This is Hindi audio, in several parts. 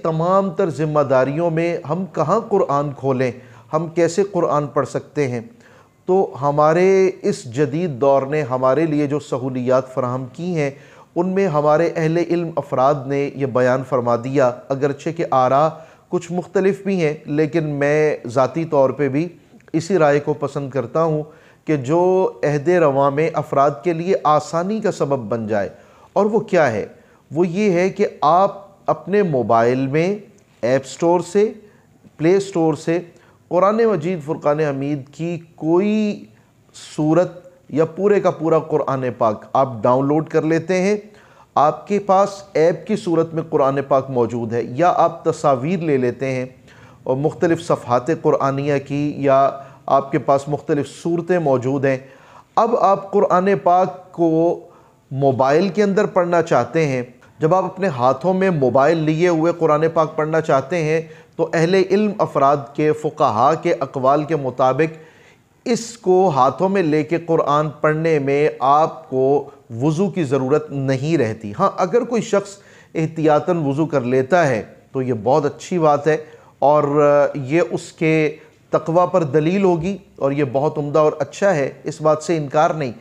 तमाम तर ज़िम्मेदारियों में हम कहाँ कुरान खोलें, हम कैसे कुरान पढ़ सकते हैं। तो हमारे इस जदीद दौर ने हमारे लिए जो सहूलियात फ़राहम की हैं, उनमें हमारे अहले इल्म अफराद ने यह बयान फरमा दिया, अगरचे के आरा कुछ मुख्तलिफ भी हैं, लेकिन मैं ज़ाती तौर पे भी इसी राय को पसंद करता हूँ कि जो अहदे रवा में अफराद के लिए आसानी का सबब बन जाए। और वो क्या है? वो ये है कि आप अपने मोबाइल में ऐप स्टोर से, प्ले स्टोर से कुरान मजीद फ़ुरक़ान हमीद की कोई सूरत या पूरे का पूरा कुरान पाक आप डाउनलोड कर लेते हैं। आपके पास ऐप की सूरत में कुरान पाक मौजूद है, या आप तस्वीर ले लेते हैं और मुख्तलिफ़ सफ़हात कुरानिया की, या आपके पास मुख्तलिफ़ सूरतें मौजूद हैं। अब आप कुरान पाक को मोबाइल के अंदर पढ़ना चाहते हैं। जब आप अपने हाथों में मोबाइल लिए हुए कुरान पाक पढ़ना चाहते हैं, तो अहले इल्म अफराद के फ़ुक़हा के अक़वाल के मुताबिक इसको हाथों में लेके कुरान पढ़ने में आपको वज़ू की ज़रूरत नहीं रहती। हाँ, अगर कोई शख्स एहतियातन वज़ू कर लेता है तो ये बहुत अच्छी बात है, और ये उसके तक़वा पर दलील होगी, और ये बहुत उम्दा और अच्छा है, इस बात से इनकार नहीं।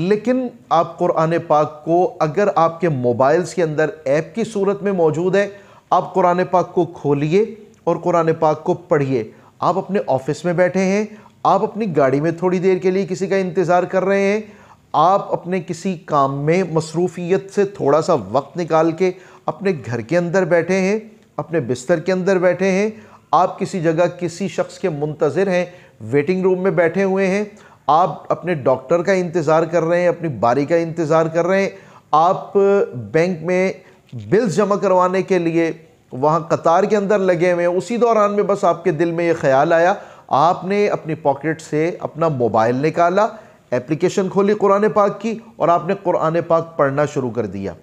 लेकिन आप कुरान पाक को अगर आपके मोबाइल्स के अंदर ऐप की सूरत में मौजूद है, आप कुरान पाक को खोलिए और कुरान पाक को पढ़िए। आप अपने ऑफिस में बैठे हैं, आप अपनी गाड़ी में थोड़ी देर के लिए किसी का इंतज़ार कर रहे हैं, आप अपने किसी काम में मसरूफ़ियत से थोड़ा सा वक्त निकाल के अपने घर के अंदर बैठे हैं, अपने बिस्तर के अंदर बैठे हैं, आप किसी जगह किसी शख्स के मुंतज़िर हैं, वेटिंग रूम में बैठे हुए हैं, आप अपने डॉक्टर का इंतज़ार कर रहे हैं, अपनी बारी का इंतज़ार कर रहे हैं, आप बैंक में बिल्स जमा करवाने के लिए वहाँ कतार के अंदर लगे हुए हैं, उसी दौरान में बस आपके दिल में ये ख्याल आया, आपने अपनी पॉकेट से अपना मोबाइल निकाला, एप्लीकेशन खोली कुरान पाक की, और आपने कुरान पाक पढ़ना शुरू कर दिया।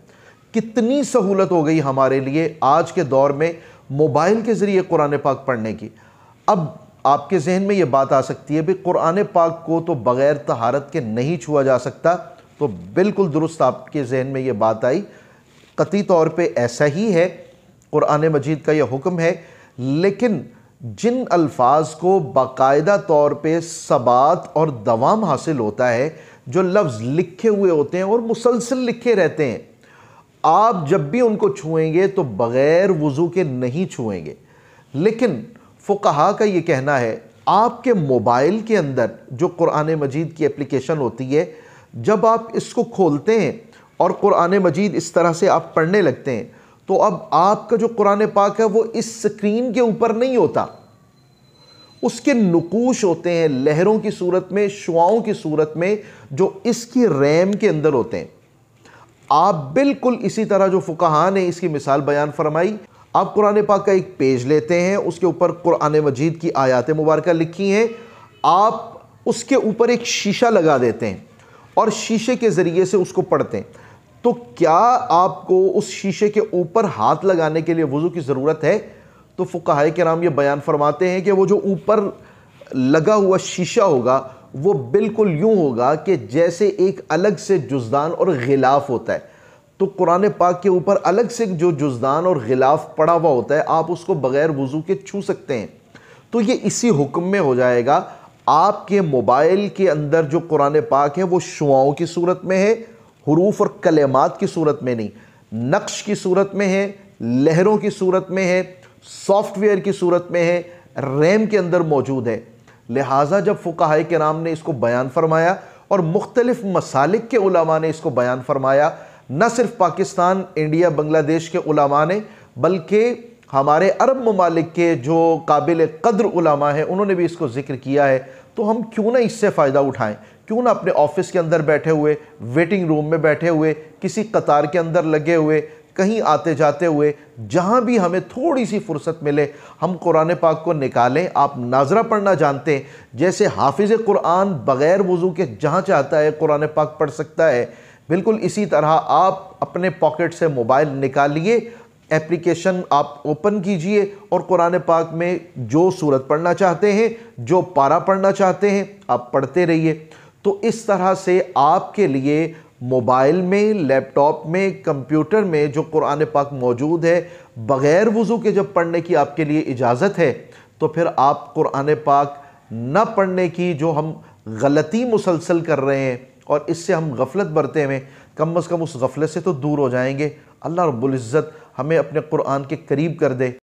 कितनी सहूलत हो गई हमारे लिए आज के दौर में मोबाइल के ज़रिए कुरान पाक पढ़ने की। अब आपके जहन में ये बात आ सकती है भी कुरान पाक को तो बग़ैर तहारत के नहीं छुआ जा सकता, तो बिल्कुल दुरुस्त आपके जहन में ये बात आई, कतई तौर पे ऐसा ही है, कुरान मजीद का यह हुक्म है। लेकिन जिन अल्फाज को बाकायदा तौर पे सबात और दवाम हासिल होता है, जो लफ्ज़ लिखे हुए होते हैं और मुसलसल लिखे रहते हैं, आप जब भी उनको छुएंगे तो बग़ैर वज़ू के नहीं छुएंगे। लेकिन फ़ुक़हा का ये कहना है, आपके मोबाइल के अंदर जो कुरान मजीद की एप्लीकेशन होती है, जब आप इसको खोलते हैं और कुरान मजीद इस तरह से आप पढ़ने लगते हैं, तो अब आपका जो कुरान पाक है वो इस स्क्रीन के ऊपर नहीं होता, उसके नुकूश होते हैं लहरों की सूरत में, शुआओं की सूरत में, जो इसकी रैम के अंदर होते हैं। आप बिल्कुल इसी तरह जो फ़ुक़हा ने इसकी मिसाल बयान फरमाई, आप कुरान पाक का एक पेज लेते हैं, उसके ऊपर कुरान मजीद की आयात मुबारक लिखी हैं, आप उसके ऊपर एक शीशा लगा देते हैं और शीशे के ज़रिए से उसको पढ़ते हैं। तो क्या आपको उस शीशे के ऊपर हाथ लगाने के लिए वज़ू की ज़रूरत है? तो फ़ुक़हा किराम ये बयान फरमाते हैं कि वो जो ऊपर लगा हुआ शीशा होगा वो बिल्कुल यूँ होगा कि जैसे एक अलग से जुज़दान और ग़िलाफ़ होता है। तो कुरान पाक के ऊपर अलग से जो जुज़दान और ग़िलाफ़ पड़ा हुआ होता है, आप उसको बग़ैर वज़ू के छू सकते हैं। तो ये इसी हुक्म में हो जाएगा। आपके मोबाइल के अंदर जो कुरान पाक है वो शुआओं की सूरत में है, हुरूफ और कलेमात की सूरत में नहीं, नक्श की सूरत में है, लहरों की सूरत में है, सॉफ्टवेयर की सूरत में है, रैम के अंदर मौजूद है। लिहाजा जब फ़ुक़हा किराम ने इसको बयान फरमाया और मुख्तलिफ़ मसालिक के उलमा ने इसको बयान फरमाया, न सिर्फ पाकिस्तान, इंडिया, बांग्लादेश के उलमा ने, बल्कि हमारे अरब ममालिक के जो काबिल क़द्र उलमा हैं उन्होंने भी इसको ज़िक्र किया है। तो हम क्यों ना इससे फ़ायदा उठाएं, क्यों ना अपने ऑफिस के अंदर बैठे हुए, वेटिंग रूम में बैठे हुए, किसी कतार के अंदर लगे हुए, कहीं आते जाते हुए, जहाँ भी हमें थोड़ी सी फुर्सत मिले, हम कुरान पाक को निकालें। आप नाजरा पढ़ना जानते हैं, जैसे हाफिज़ कुरान बग़ैर वज़ू के जहाँ चाहता है कुरान पाक पढ़ सकता है, बिल्कुल इसी तरह आप अपने पॉकेट से मोबाइल निकालिए, एप्लीकेशन आप ओपन कीजिए और कुरान पाक में जो सूरत पढ़ना चाहते हैं, जो पारा पढ़ना चाहते हैं, आप पढ़ते रहिए। तो इस तरह से आपके लिए मोबाइल में, लैपटॉप में, कंप्यूटर में जो कुरान पाक मौजूद है, बग़ैर वज़ू के जब पढ़ने की आपके लिए इजाज़त है, तो फिर आप कुरान पाक न पढ़ने की जो हम गलती मुसलसल कर रहे हैं और इससे हम गफलत बरते हुए, कम अज़ कम उस गफलत से तो दूर हो जाएंगे। अल्लाह रब्बुल इज़्ज़त हमें अपने कुरान के करीब कर दे